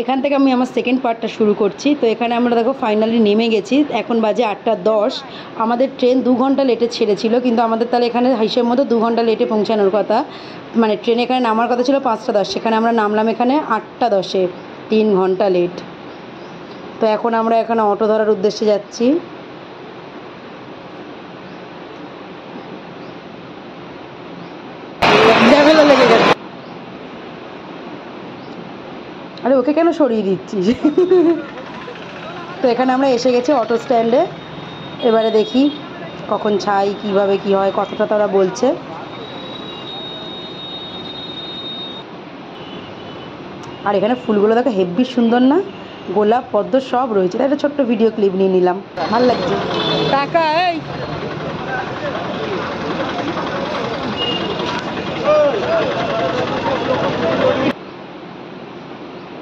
এখান থেকে আমি আমার সেকেন্ড পার্টটা শুরু করছি। তো এখানে আমরা দেখো ফাইনালি নেমে গেছি। এখন বাজে 8:10। আমাদের ট্রেন 2 ঘন্টা লেটে ছেড়েছিল, কিন্তু আমাদের তাহলে এখানে হিসেব মতো 2 ঘন্টা লেটে পৌঁছানোর কথা। মানে ট্রেন এখানে নামার কথা ছিল 5:10, সেখানে আমরা নামলাম এখানে 8:10-এ, 3 ঘন্টা লেট। তো এখন আমরা এখানে অটো ধরার উদ্দেশ্যে যাচ্ছি। ঝামেলা লেগে গেছে। আরে ওকে কেন সরিয়ে দিচ্ছিস? তো এখানে আমরা এসে গেছি অটো স্ট্যান্ডে। এবারে দেখি কখন ছাই, কিভাবে কি হয়, কথাটা তারা বলছে। আর এখানে ফুলগুলো দেখো হেব্বি সুন্দর না, গোলাপ পদ্ম সব রয়েছে। তাই একটা ছোট্ট ভিডিও ক্লিপ নিয়ে নিলাম, ভালো লাগছে। টাকা এই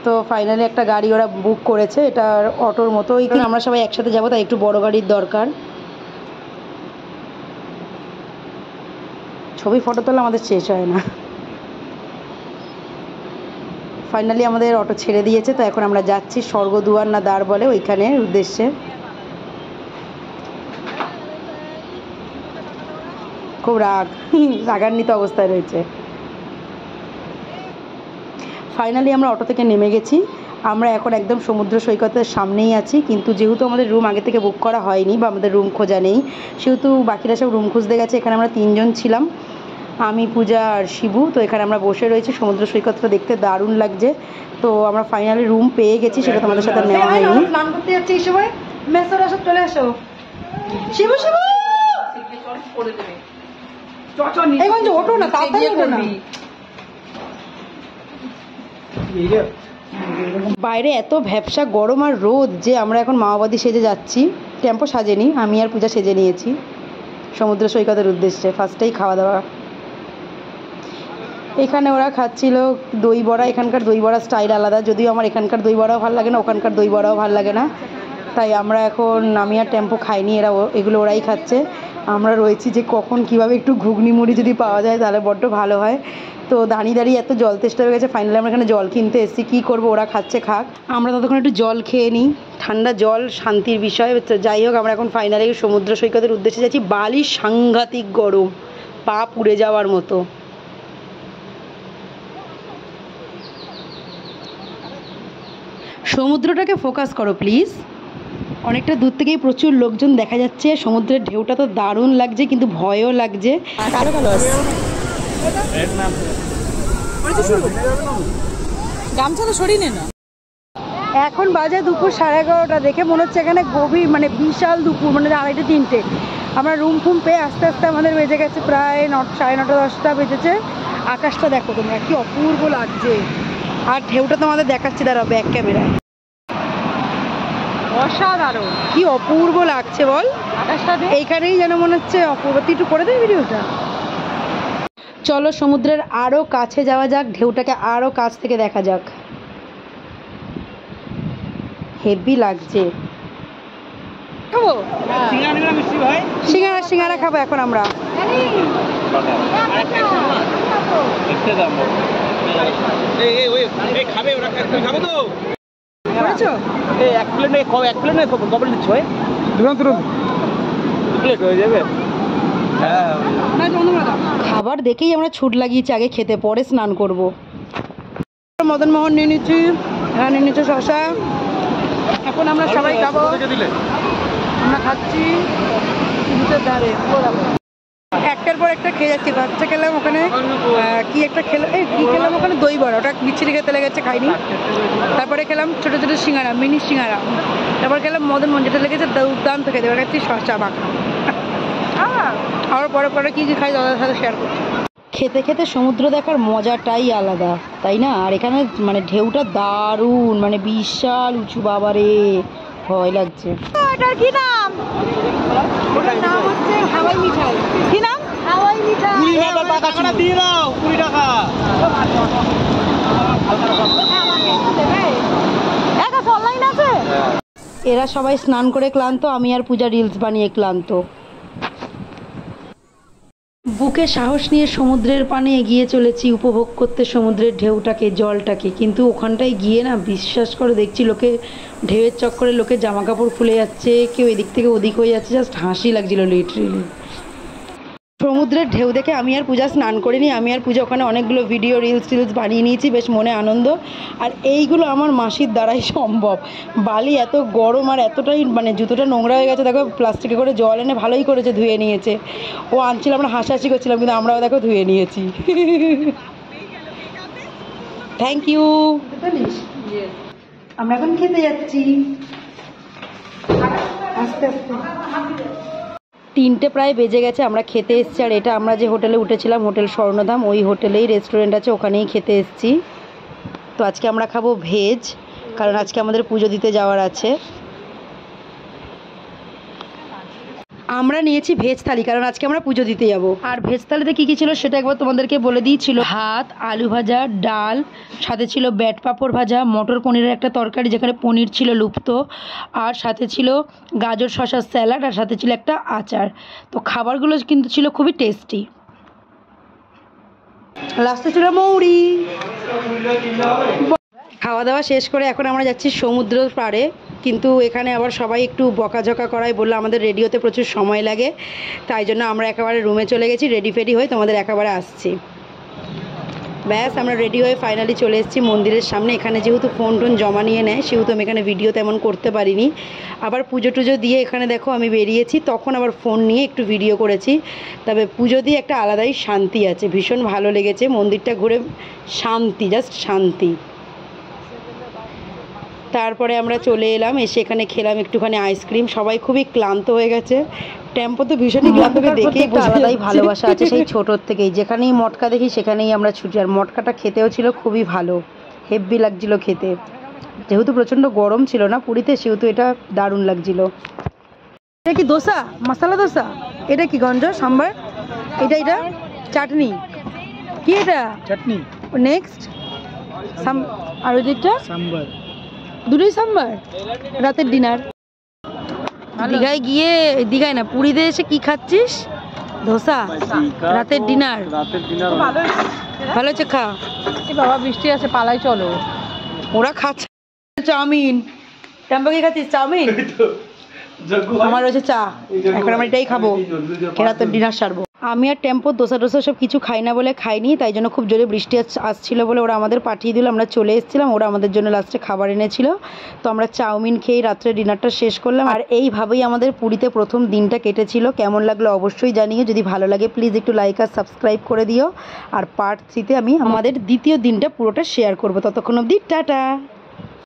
তো ফাইনালি একটা গাড়ি ওরা বুক করেছে, এটা অটোর মতো। এখানে আমরা সবাই একসাথে যাবো, তাই একটু বড় গাড়ির দরকার। ছবি ফটো তোলা আমাদের শেষ হয় না। ফাইনালি আমাদের অটো ছেড়ে দিয়েছে। তো এখন আমরা যাচ্ছি স্বর্গদুয়ার না দ্বার বলে ওইখানের উদ্দেশ্যে। খুব রাগান্বিত অবস্থায় রয়েছে। ফাইনালি আমরা অটো থেকে নেমে গেছি। আমরা এখন একদম সমুদ্র সৈকতের সামনেই আছি, কিন্তু যেহেতু আমাদের রুম আগে থেকে বুক করা হয়নি বা আমাদের রুম খোঁজা নেই, সেহেতু বাকিরা সব রুম খুঁজতে গেছে। এখানে আমরা 3 জন ছিলাম, আমি, পূজা আর শিবু। তো এখানে আমরা বসে রয়েছি, সমুদ্র সৈকতটা দেখতে দারুণ লাগছে। তো আমরা ফাইনালি রুম পেয়ে গেছি, সেটা তোমাদের সাথে নেওয়া হয়নি। স্নান করতে যাচ্ছি এই সময়, মেসোরা সব চলে আসো। শিবু শিবু এখন যে ওঠো না, তাড়াতাড়ি ওঠো না। বাইরে এত ভ্যাপসা গরম আর রোদ যে আমরা এখন মাওবাদী সেজে যাচ্ছি। টেম্পো সাজেনি, আমি আর পূজা সেজে নিয়েছি সমুদ্র সৈকতের উদ্দেশ্যে। ফার্স্টেই খাওয়া দাওয়া এখানে ওরা খাচ্ছিল দই বড়া। এখানকার দই বড়া স্টাইল আলাদা, যদিও আমার এখানকার দই বড়াও ভালো লাগে না, ওখানকার দই বড়াও ভালো লাগে না। তাই আমরা এখন, আমি আর টেম্পো খাইনি, এগুলো ওরাই খাচ্ছে। আমরা রয়েছি যে কখন কিভাবে একটু ঘুগনি মুড়ি যদি পাওয়া যায় তাহলে বড্ড ভালো হয়। তো দাঁড়িয়ে দাঁড়িয়ে এত জল তেষ্টা হয়ে গেছে, ফাইনালি আমরা এখানে জল কিনতে এসেছি। কী করবো, ওরা খাচ্ছে খাক, আমরা ততক্ষণ একটু জল খেয়ে নিই। ঠান্ডা জল শান্তির বিষয়। যাই হোক, আমরা এখন ফাইনালি সমুদ্র সৈকতের উদ্দেশ্যে যাচ্ছি। বালি সাংঘাতিক গরম, পা পুড়ে যাওয়ার মতো। সমুদ্রটাকে ফোকাস করো প্লিজ। অনেকটা দূর থেকেই প্রচুর লোকজন দেখা যাচ্ছে। সমুদ্রের ঢেউটা তো দারুণ লাগছে, কিন্তু ভয়ও লাগছে। এখন বাজে দুপুর 11:30। দেখে মনে হচ্ছে এখানে গভীর, মানে বিশাল দুপুর, মানে 2:30 3টে। আমরা রুম ফুম পেয়ে আস্তে আস্তে আমাদের বেজে গেছে প্রায় 9:30 10টা বেজেছে। আকাশটা দেখো তোমরা, কি অপূর্ব লাগছে। আর ঢেউটা তোমাদের দেখাচ্ছি, দাঁড়াও ব্যাক ক্যামেরায়। অসাধারণ, কি অপূর্ব লাগছে বল আকাশটা। এইখানেই যেন মনে হচ্ছে অপূর্ব। তুই একটু করে দে ভিডিওটা। চলো সমুদ্রের আরো কাছে যাওয়া যাক, ঢেউটাকে আরো কাছ থেকে দেখা যাক। হেভি লাগছে। সিঙ্গারা খাবো এখন আমরা। খাবার দেখেই আমরা ছুট লাগিয়েছি আগে খেতে, পরে স্নান করব। মদন মোহন নিয়ে নিচ্ছি, হ্যাঁ নিয়ে নিচ্ছে শশা। এখন আমরা সবাই খাবো, আমরা খাচ্ছি ধারে। একটার পর একটা খেয়ে যাচ্ছি। বাচ্চা খেলাম ওখানে, কি একটা খেলাম, কি খেলাম ওখানে, দই বড়া। ওটা বিচ্ছিরি খেতে লেগেছে, খাইনি। তারপরে খেলাম ছোটো ছোটো সিঙ্গারা, মিনি সিঙ্গারা। তারপর খেলাম মদন মোহন, যেটা লেগেছে দুর্দান্ত খেতে। এবার খাচ্ছি শসা মাখা। আর পরে পরে কী কী খাই দাদার সাথে শেয়ার করছি। খেতে খেতে সমুদ্র দেখার মজাটাই আলাদা, তাই না? আর এখানে মানে ঢেউটা দারুণ, মানে বিশাল উঁচু, বাবারে ভয় লাগছে। এটার কি নাম? ওটার নাম হচ্ছে হাওয়াই মিঠাই। কি নাম? হাওয়াই মিঠাই। 20 টাকা দিয়ে দাও, 20 টাকা। অনলাইন আছে। এরা সবাই স্নান করে ক্লান্ত, আমি আর পূজা রিলস বানিয়ে ক্লান্ত। বুকে সাহস নিয়ে সমুদ্রের পানে এগিয়ে চলেছি উপভোগ করতে সমুদ্রের ঢেউটাকে, জলটাকে। কিন্তু ওখানটায় গিয়ে না বিশ্বাস করে দেখছি লোকে ঢেউয়ের চক্করে লোকে জামা কাপড় খুলে যাচ্ছে, কেউ এদিক থেকে ওদিক হয়ে যাচ্ছে, জাস্ট হাসি লাগছিল লিটারেলি। সমুদ্রের ঢেউ দেখে আমি আর পূজা স্নান করিনি। আমি আর পূজা ওখানে অনেকগুলো ভিডিও রিলস বানিয়ে নিয়েছি, বেশ মনে আনন্দ। আর এইগুলো আমার মাসির দ্বারাই সম্ভব। বালি এত গরম আর এতটাই মানে জুতোটা নোংরা হয়ে গেছে, দেখো প্লাস্টিকে করে জল এনে ভালোই করেছে, ধুয়ে নিয়েছে। ও আনছিল, আমরা হাসাহাসি করছিলাম, কিন্তু আমরাও দেখো ধুয়ে নিয়েছি। Thank you. আমরা এখন খেতে যাচ্ছি আস্তে আস্তে। 3টে প্রায় বেজে গেছে, আমরা খেতে এসেছি। আর এটা আমরা যে হোটেলে উঠেছিলাম, হোটেল স্বর্ণধাম, ওই হোটেলেই রেস্টুরেন্ট আছে, ওখানেই খেতে এসেছি। তো আজকে আমরা খাবো ভেজ, কারণ আজকে আমাদের পুজো দিতে যাওয়ার আছে। আমরা নিয়েছি ভেজ থালি, কারণ আজকে আমরা পুজো দিতে যাব। আর ভেজ থালিতে কী কী ছিল সেটা একবার তোমাদেরকে বলে দিয়েছিল। ভাত, আলু ভাজা, ডাল, সাথে ছিল ব্যাট পাঁপড় ভাজা, মটর পনিরের একটা তরকারি যেখানে পনির ছিল লুপ্ত, আর সাথে ছিল গাজর শসার স্যালাড, আর সাথে ছিল একটা আচার। তো খাবারগুলো কিন্তু ছিল খুবই টেস্টি। লাস্টে ছিল মৌরি। খাওয়া দাওয়া শেষ করে এখন আমরা যাচ্ছি সমুদ্র পাড়ে। কিন্তু এখানে আবার সবাই একটু বকাঝকা করায়, বললো আমাদের রেডি হতে প্রচুর সময় লাগে, তাই জন্য আমরা একেবারে রুমে চলে গেছি, রেডি ফেডি হয়ে তোমাদের একেবারে আসছি। ব্যাস আমরা রেডি হয়ে ফাইনালি চলে এসেছি মন্দিরের সামনে। এখানে যেহেতু ফোন টোন জমা নিয়ে নেয়, সেহেতু আমি এখানে ভিডিও তেমন করতে পারিনি। আবার পুজো টুজো দিয়ে এখানে দেখো আমি বেরিয়েছি, তখন আবার ফোন নিয়ে একটু ভিডিও করেছি। তবে পুজো দিয়ে একটা আলাদাই শান্তি আছে, ভীষণ ভালো লেগেছে মন্দিরটা ঘুরে, শান্তি, জাস্ট শান্তি। তারপরে আমরা চলে এলাম, এসে এখানে খেলাম একটুখানি আইসক্রিম। সবাই খুবই ক্লান্ত হয়ে গেছে। টেম্পো তো ভীষণই ক্লান্ত, দেখেই আলাদাই ভালোবাসা আছে সেই ছোটোর থেকেই। যেখানেই মটকা দেখি সেখানেই আমরা ছুটি। আর মটকাটা খেতেও ছিল খুবই ভালো, হেভি লাগছিল খেতে। যেহেতু প্রচণ্ড গরম ছিল না পুরীতে, সেহেতু এটা দারুণ লাগছিল। এটা কি দোসা, মশলা দোসা? এটা কি গঞ্জ সাম্বার? এটা চাটনি কি? এটা চাটনি। নেক্সট আর ওই দিকটা সাম্বার, দুটোই সাম্বার। রাতের ডিনার। দীঘায় গিয়ে, দীঘায় না পুরীতে এসে কি খাচ্ছিস? ধোসা। রাতের ডিনার ভালো হচ্ছে, খা। বাবা বৃষ্টি আছে, পালাই চলো। ওরা খাচ্ছে চাউমিন। টেম্পো কি খাচ্ছিস? চাউমিন। আমার রয়েছে চা, এখন আমরা এটাই খাবো, রাতের ডিনার সারবো। আমি আর টেম্পো দোসা সব কিছু খাই না বলে খাইনি, তাই জন্য খুব জোরে বৃষ্টি আসছিল বলে ওরা আমাদের পাঠিয়ে দিল। আমরা চলে এসেছিলাম, ওরা আমাদের জন্য লাস্টে খাবার এনেছিল। তো আমরা চাউমিন খেয়েই রাত্রে ডিনারটা শেষ করলাম। আর এইভাবেই আমাদের পুরীতে প্রথম দিনটা কেটেছিল। কেমন লাগলো অবশ্যই জানিও, যদি ভালো লাগে প্লিজ একটু লাইক আর সাবস্ক্রাইব করে দিও। আর পার্ট 3তে আমি আমাদের দ্বিতীয় দিনটা পুরোটা শেয়ার করবো। ততক্ষণ অবধি টাটা।